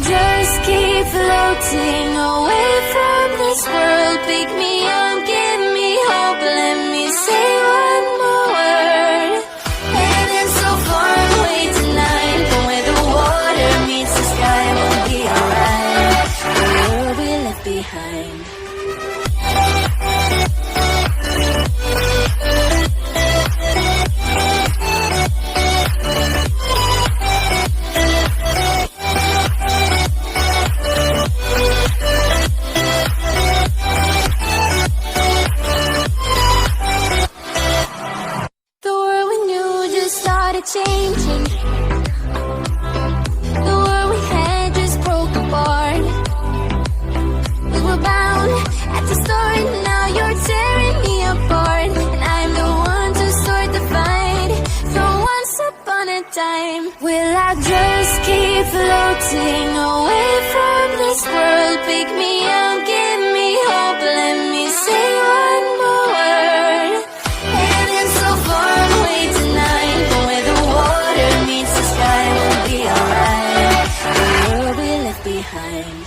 just keep floating away from this world. Pick me up, give me hope, let me say one more word. Heaven so far away tonight, but where the water meets the sky, we'll be alright. The world we left behind. Changing. The world we had just broke apart. We were bound at the start, now you're tearing me apart. And I'm the one to start the fight from once upon a time. Will I just keep floating away from this world? Pick me up, give me hope, let me say one more word. Heaven so far away tonight, but where the water meets the sky, we'll be alright. The world we left behind.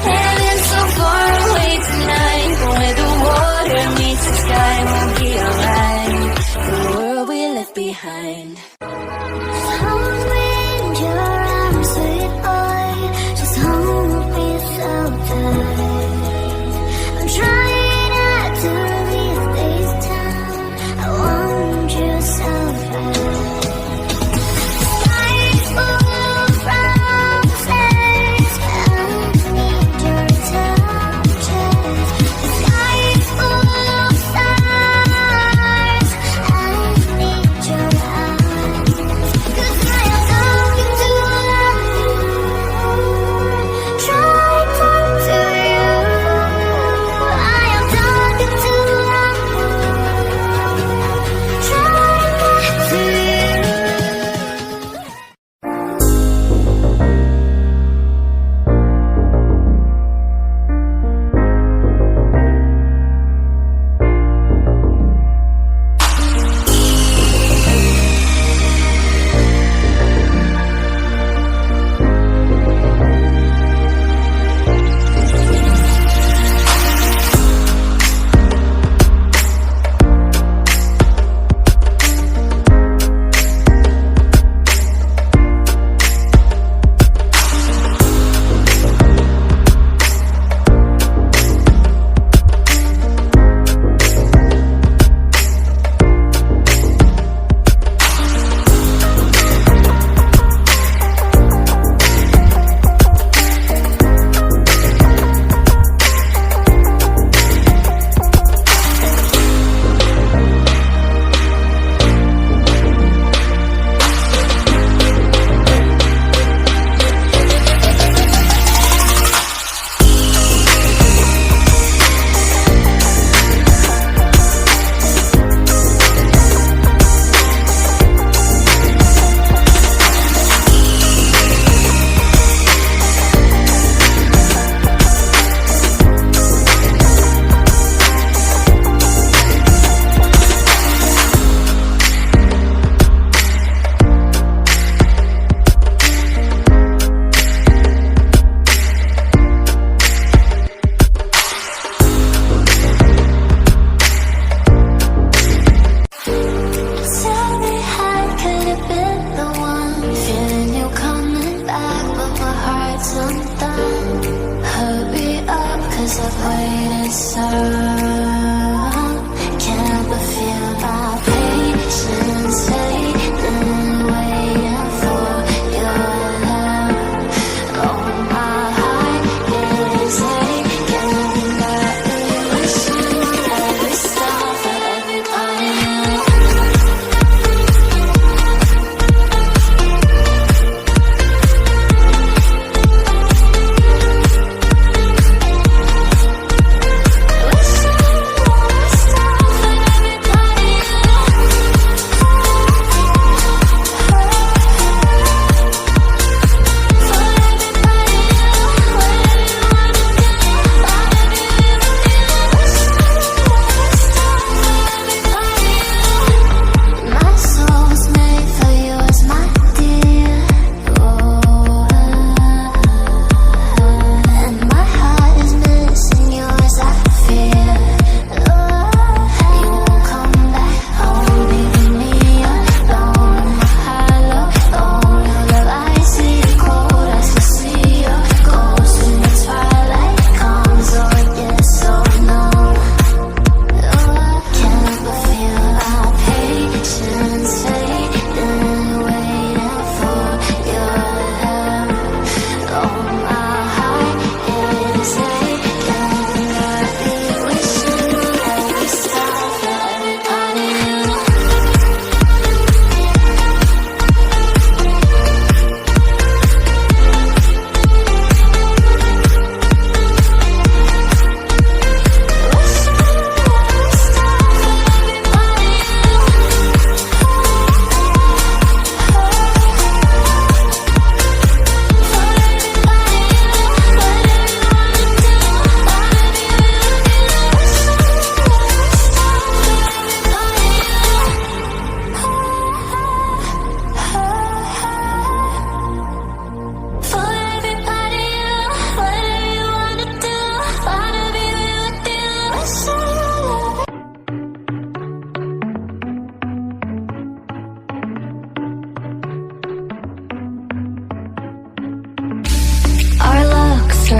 Heaven so far away tonight, but where the water meets the sky, we'll be alright. The world we left behind. Hold me in your arms, sweet boy. Just hold me so tight. I'm trying not to leave this town. I want you so bad. Sky is full of roses. I need your touches. The sky is full of stars. I need your eyes. 'Cause I am talking to life.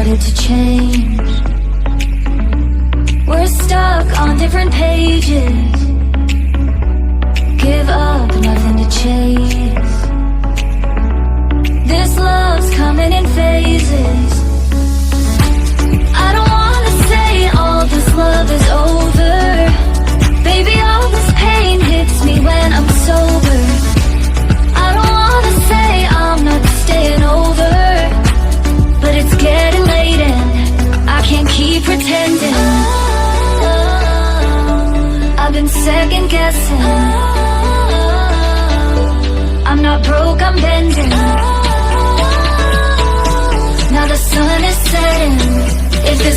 started to change. We're stuck on different pages. Give up, nothing to chase. This love's coming in phases. I don't wanna say all this love is over. Baby, all this pain hits me when I'm sober. I don't wanna say I'm not staying over, but it's getting late and I can't keep pretending. I've been second guessing. I'm not broke, I'm bending. Now the sun is setting. If this